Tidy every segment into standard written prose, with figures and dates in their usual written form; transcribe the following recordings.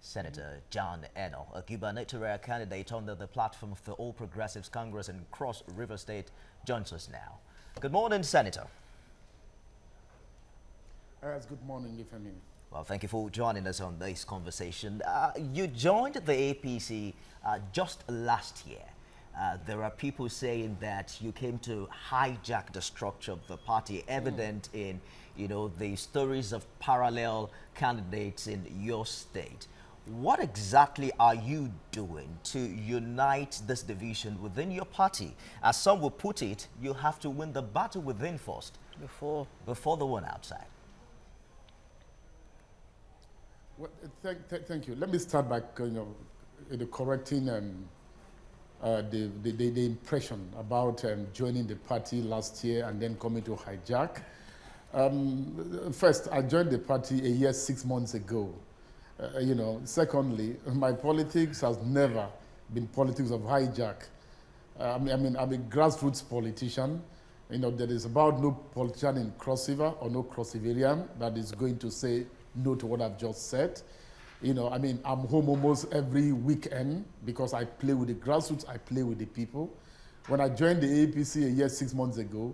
Senator John Eno, a gubernatorial candidate under the platform of the All Progressives Congress in Cross River State, joins us now. Good morning, Senator. Good morning, Ifemi. Well, thank you for joining us on this conversation. You joined the APC just last year. There are people saying that you came to hijack the structure of the party, evident in, the stories of parallel candidates in your state. What exactly are you doing to unite this division within your party? As some will put it, you have to win the battle within first before the one outside. Well, thank you. Let me start by correcting the impression about joining the party last year and then coming to hijack. First, I joined the party a year, 6 months ago. Secondly, my politics has never been politics of hijack. I'm a grassroots politician. There is about no politician in Cross River or no Cross Riverian that is going to say no to what I've just said. I'm home almost every weekend because I play with the grassroots, I play with the people. When I joined the APC a year, 6 months ago,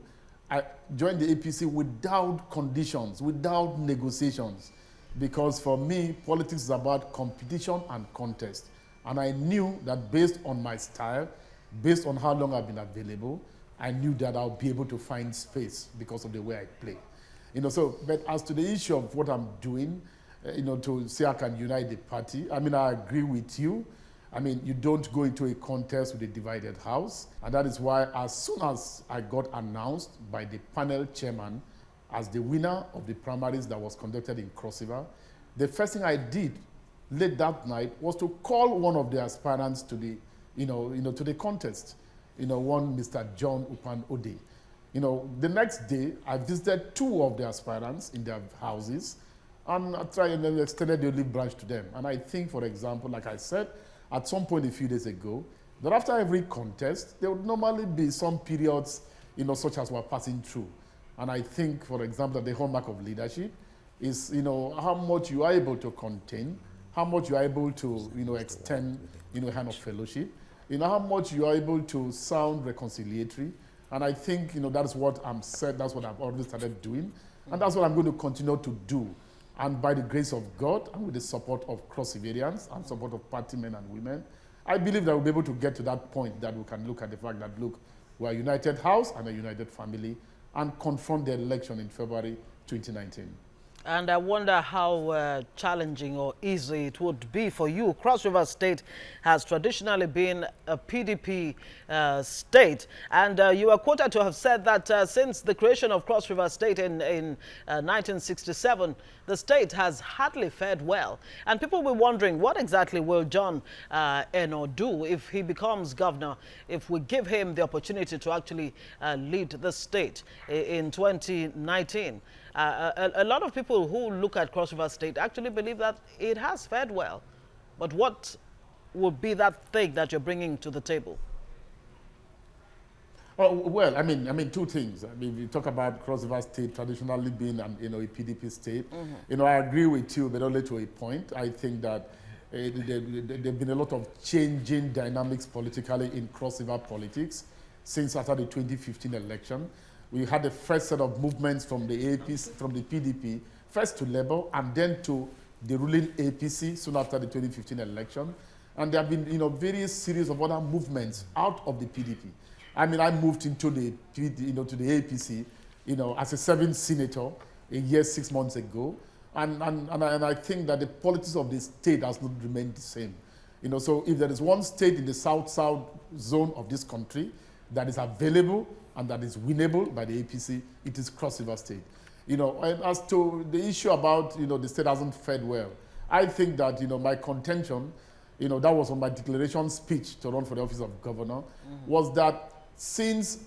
I joined the APC without conditions, without negotiations. Because for me, politics is about competition and contest. And I knew that based on my style, based on how long I've been available, I knew that I'll be able to find space because of the way I play. But as to the issue of what I'm doing, to say I can unite the party, I agree with you. You don't go into a contest with a divided house. And that is why as soon as I got announced by the panel chairman as the winner of the primaries that was conducted in Cross River, the first thing I did late that night was to call one of the aspirants to the, to the contest. One Mr. John Upan Ode. The next day I visited two of the aspirants in their houses, and I tried and then extended the olive branch to them. And I think, for example, like I said, at some point a few days ago, that after every contest, there would normally be some periods, such as we're passing through. And I think, for example, that the hallmark of leadership is, how much you are able to contain, how much you are able to, extend, hand of fellowship, how much you are able to sound reconciliatory. And I think, that's what that's what I've already started doing. And that's what I'm going to continue to do. And by the grace of God, and with the support of Cross Riverians and support of party men and women, I believe that we'll be able to get to that point that we can look at the fact that, look, we're a united house and a united family, and confront the election in February 2019. And I wonder how challenging or easy it would be for you. Cross River State has traditionally been a PDP state. And you are quoted to have said that since the creation of Cross River State in 1967, the state has hardly fared well. And people will be wondering, what exactly will John Eno do if he becomes governor, if we give him the opportunity to actually lead the state in 2019? A lot of people who look at Cross River State actually believe that it has fared well. But what would be that thing that you're bringing to the table? Oh, well, two things. We talk about Cross River State traditionally being a PDP state. Mm-hmm. I agree with you, but only to a point. I think that there have been a lot of changing dynamics politically in Cross River politics since after the 2015 election. We had the first set of movements from the APC, from the PDP, first to Labour and then to the ruling APC soon after the 2015 election. And there have been, various series of other movements out of the PDP. I moved into the, to the APC, as a 7th senator a year, 6 months ago. And I think that the politics of the state has not remained the same. So if there is one state in the south-south zone of this country that is available and that is winnable by the APC, it is Cross River State. And as to the issue about, the state hasn't fared well, I think that, my contention, that was on my declaration speech to run for the office of governor, was that since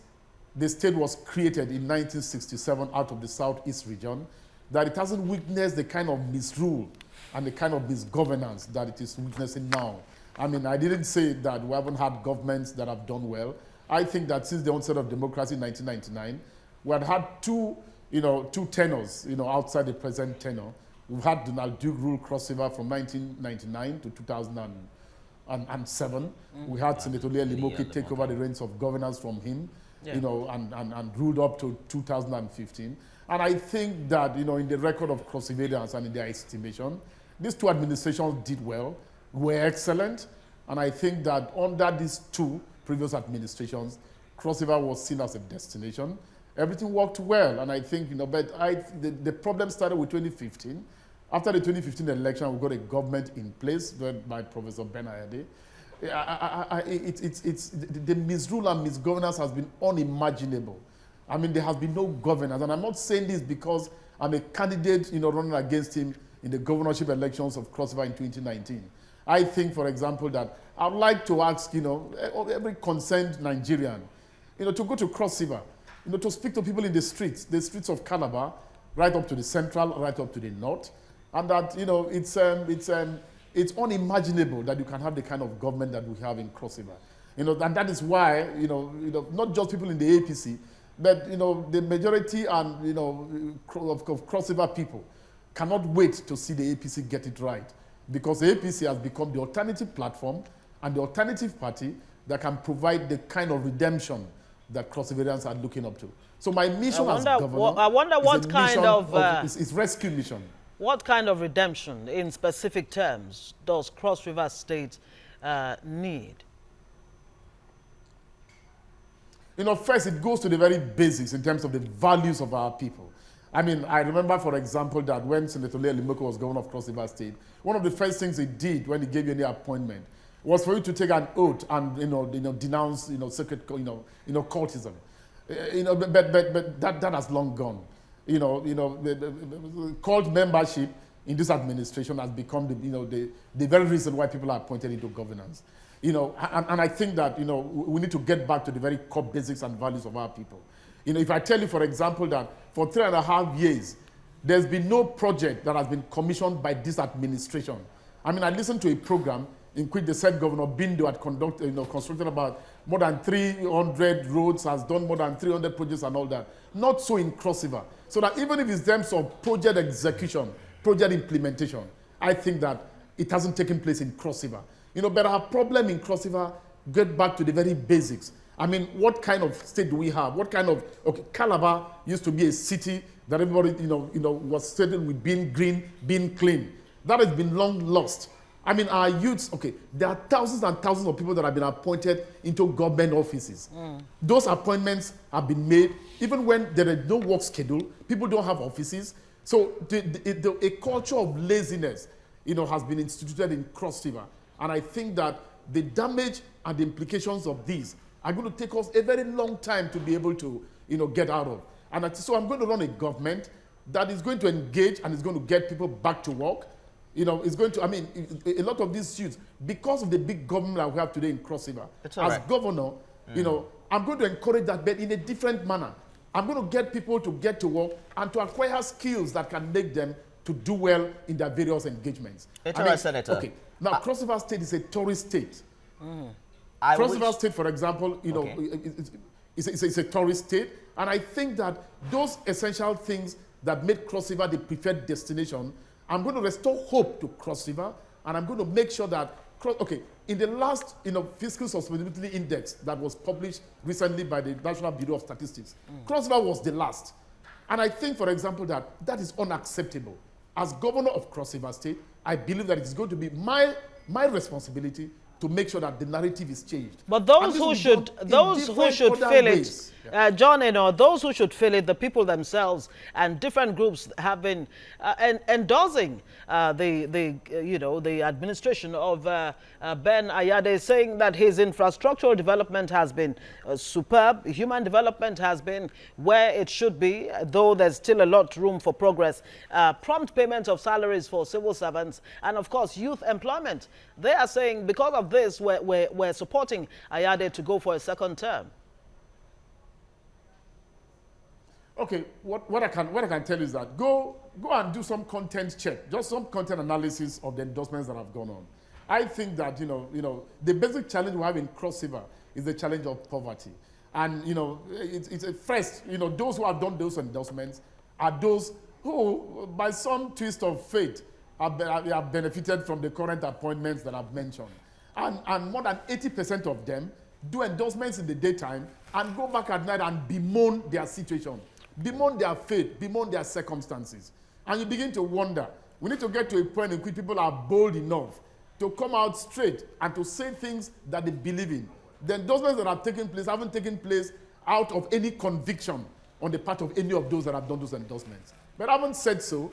the state was created in 1967 out of the Southeast region, that it hasn't witnessed the kind of misrule and the kind of misgovernance that it is witnessing now. I didn't say that we haven't had governments that have done well. I think that since the onset of democracy in 1999, we had two tenors, outside the present tenor, We've had Donald Duke rule Cross River from 1999 to 2007. We had Senator Leah Limoke take over the reins of governance from him, you know, and ruled up to 2015. And I think that, you know, in the record of Cross Riverians and in their estimation, these two administrations did well, were excellent. And I think that under these two previous administrations, Cross River was seen as a destination. Everything worked well, and I think, you know, but the problem started with 2015. After the 2015 election, we got a government in place led by Professor Ben Ayade. The misrule and misgovernance has been unimaginable. I mean, there has been no governance, and I'm not saying this because I'm a candidate, you know, running against him in the governorship elections of Cross River in 2019. I think, for example, that I'd like to ask, you know, every concerned Nigerian, you know, to go to Cross River, you know, to speak to people in the streets of Calabar, right up to the central, right up to the north, and that, you know, it's unimaginable that you can have the kind of government that we have in Cross River. You know, and that is why, you know, not just people in the APC, but, you know, the majority and, you know, of Cross River people cannot wait to see the APC get it right, because the APC has become the alternative platform and the alternative party that can provide the kind of redemption that Cross Riverians are looking up to. So my mission as governor, I wonder what kind of is rescue mission. What kind of redemption, in specific terms, does Cross River State need? You know, first it goes to the very basics in terms of the values of our people. I mean, I remember, for example, that when Senator Leah Limoke was governor of Cross River State, one of the first things he did when he gave you any appointment was for you to take an oath and denounce secret cultism. But that has long gone. The cult membership in this administration has become the very reason why people are appointed into governance. And I think that we need to get back to the very core basics and values of our people. If I tell you, for example, that for 3.5 years, there's been no project that has been commissioned by this administration. I mean, I listened to a program in which the said Governor Bindo had constructed about more than 300 roads, has done more than 300 projects and all that. Not so in Cross River. So that even if it's terms of project execution, project implementation, I think that it hasn't taken place in Cross River. But our problem in Cross River, get back to the very basics. I mean, what kind of state do we have? What kind of, Calabar used to be a city that everybody, was stated with being green, being clean. That has been long lost. I mean, our youths, there are thousands and thousands of people that have been appointed into government offices. Those appointments have been made, even when there is no work schedule, people don't have offices. So a culture of laziness, has been instituted in Cross River. And I think that the damage and the implications of these are going to take us a very long time to be able to, get out of. And so I'm going to run a government that is going to engage and is going to get people back to work. It's going to, a lot of these youths, because of the big government that we have today in Cross River, as governor, I'm going to encourage that, but in a different manner. I'm going to get people to get to work and to acquire skills that can make them to do well in their various engagements. Senator. Now, Cross River State is a tourist state. Cross River State, for example, it's a tourist state. And I think that those essential things that make Cross River the preferred destination, I'm going to restore hope to Cross River, and I'm going to make sure that, in the last Fiscal Sustainability Index that was published recently by the National Bureau of Statistics, Cross River was the last. And I think, for example, that is unacceptable. As governor of Cross River State, I believe that it is going to be my responsibility to make sure that the narrative is changed. But those who should fill it, John, those who should fill it, the people themselves and different groups have been endorsing the administration of Ben Ayade, saying that his infrastructural development has been superb, human development has been where it should be, though there's still a lot room for progress. Prompt payment of salaries for civil servants, and of course youth employment. They are saying because of this, we're supporting Ayade to go for a second term. What I can tell you is that go and do some content check, just some content analysis of the endorsements that have gone on. I think that the basic challenge we have in Cross River is the challenge of poverty, and it's a first. Those who have done those endorsements are those who, by some twist of fate, have benefited from the current appointments that I've mentioned. And more than 80% of them do endorsements in the daytime and go back at night and bemoan their situation, bemoan their fate, bemoan their circumstances. And you begin to wonder, we need to get to a point in which people are bold enough to come out straight and to say things that they believe in. The endorsements that have taken place haven't taken place out of any conviction on the part of any of those that have done those endorsements. But I haven't said so.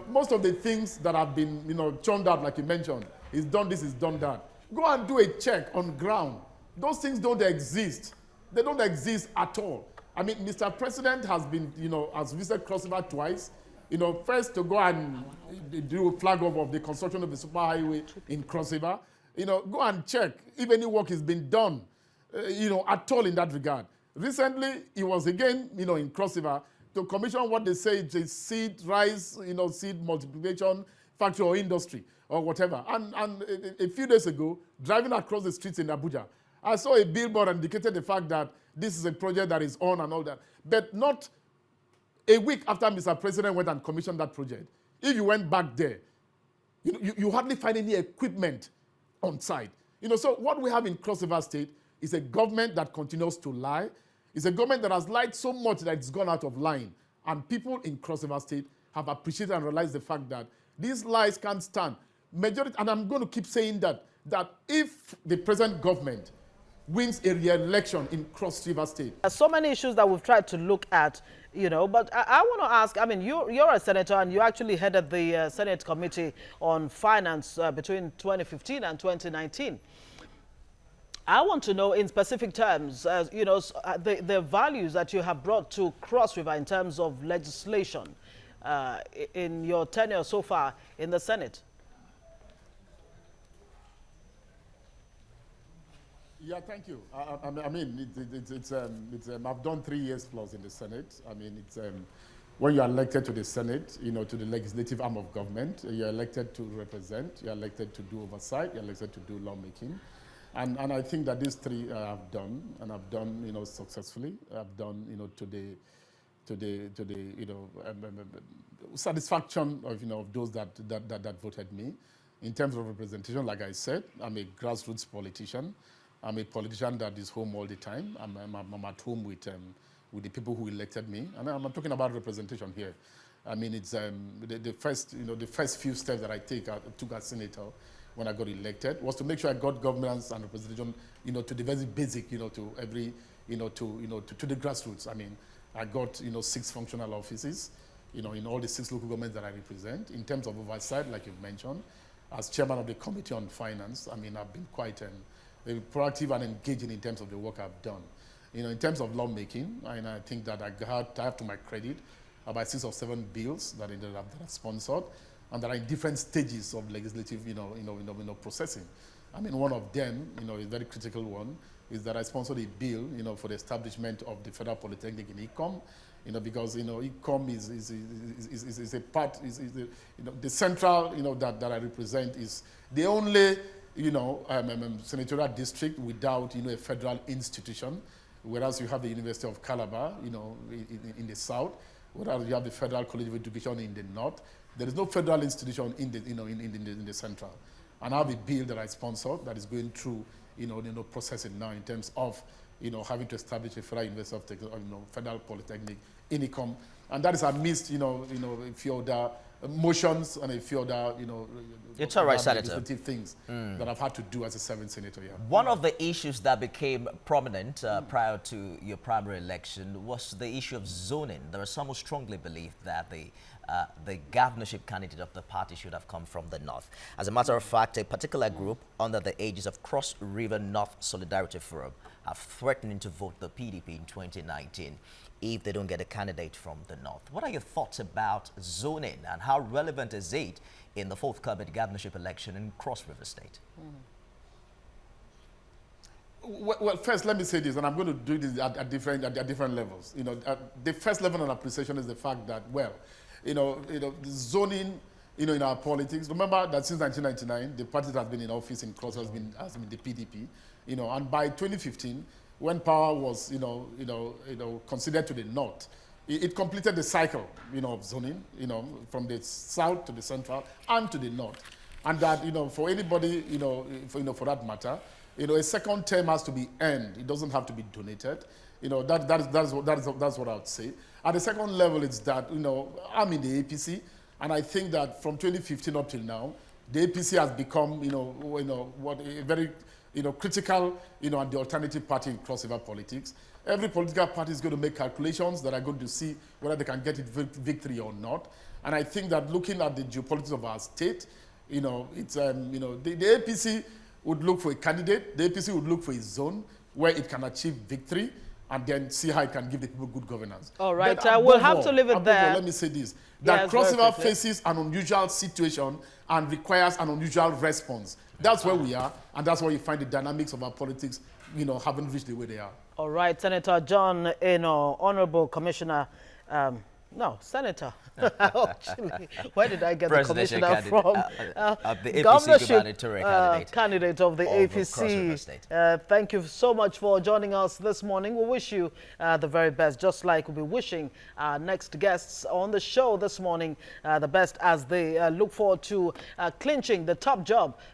Most of the things that have been, churned out, like you mentioned, is done this, is done that. Go and do a check on ground. Those things don't exist. They don't exist at all. I mean, Mr. President has been, has visited Cross River twice. First to go and do a flag off of the construction of the superhighway in Cross River. Go and check if any work has been done, at all in that regard. Recently, he was again, in Cross River to commission what they say is a seed rice, seed multiplication factory or industry or whatever. And a few days ago, driving across the streets in Abuja, I saw a billboard indicated the fact that this is a project that is on and all that. But not a week after Mr. President went and commissioned that project, if you went back there, you hardly find any equipment on site. So what we have in Cross River State is a government that continues to lie. It's a government that has lied so much that it's gone out of line. And people in Cross River State have appreciated and realized the fact that these lies can't stand. Majority, and I'm going to keep saying that if the present government wins a re-election in Cross River State. There's so many issues that we've tried to look at, but I want to ask, I mean, you're a senator and you actually headed the Senate Committee on Finance between 2015 and 2019. I want to know in specific terms, the values that you have brought to Cross River in terms of legislation in your tenure so far in the Senate. Yeah, thank you. I mean, I've done 3 years plus in the Senate. I mean, when you're elected to the Senate, to the legislative arm of government, you're elected to represent, you're elected to do oversight, you're elected to do lawmaking. And I think that these three I've done, and I've done, successfully. I've done, to the satisfaction of those that voted me. In terms of representation, like I said, I'm a grassroots politician. I'm a politician that is home all the time. I'm at home with the people who elected me, and I'm not talking about representation here. I mean, it's the first few steps that I took as senator when I got elected was to make sure I got governance and representation, to the very basic, to every, to the grassroots. I mean, I got 6 functional offices, in all the 6 local governments that I represent. In terms of oversight, like you've mentioned, as chairman of the Committee on Finance, I mean, I've been quite proactive and engaging in terms of the work I've done. In terms of lawmaking, and I think that I have to my credit about 6 or 7 bills that I've sponsored, and that are in different stages of legislative, processing. I mean, one of them, a very critical one, is that I sponsored a bill, for the establishment of the Federal Polytechnic in Ikom, because, Ikom is a part, the central, that I represent is the only, senatorial district without, a federal institution, whereas you have the University of Calabar, in the south, whereas you have the Federal College of Education in the north. There is no federal institution in the central. And I have a bill that I sponsored that is going through, processing now in terms of, having to establish a federal university of federal polytechnic in Ikom. And that is amidst, a few other motions and a few other, it's all right, Senator, legislative things that I've had to do as a 7th senator. Yeah. One of the issues that became prominent prior to your primary election was the issue of zoning. There are some who strongly believe that the governorship candidate of the party should have come from the north. As a matter of fact, a particular group under the aegis of Cross River North Solidarity Forum are threatening to vote the PDP in 2019 if they don't get a candidate from the north. What are your thoughts about zoning and how relevant is it in the forthcoming governorship election in Cross River State? Well, first, let me say this, and I'm going to do this at different levels. The first level of appreciation is the fact that, the zoning, in our politics. Remember that since 1999, the party that has been in office in Cross has been the PDP. And by 2015, when power was, considered to the north, it completed the cycle, of zoning, from the south to the central and to the north. And that, for anybody, for that matter, a second term has to be earned. It doesn't have to be donated. That's what I would say. At the second level, it's that, I'm in the APC, and I think that from 2015 up till now, the APC has become, what a very, critical, and the alternative party in crossover politics. Every political party is going to make calculations that are going to see whether they can get it victory or not. And I think that looking at the geopolitics of our state, it's, the APC would look for a candidate. The APC would look for a zone where it can achieve victory and then see how it can give the people good governance. All right, we'll have to leave it there. Let me say this, that crossover faces an unusual situation and requires an unusual response. That's where we are, and that's where you find the dynamics of our politics, haven't reached the way they are. All right, Senator John Eno, Honorable Commissioner, no, Senator. Actually, where did I get the commissioner from? The APC gubernatorial candidate of the APC. Thank you so much for joining us this morning. We wish you the very best, just like we'll be wishing our next guests on the show this morning the best as they look forward to clinching the top job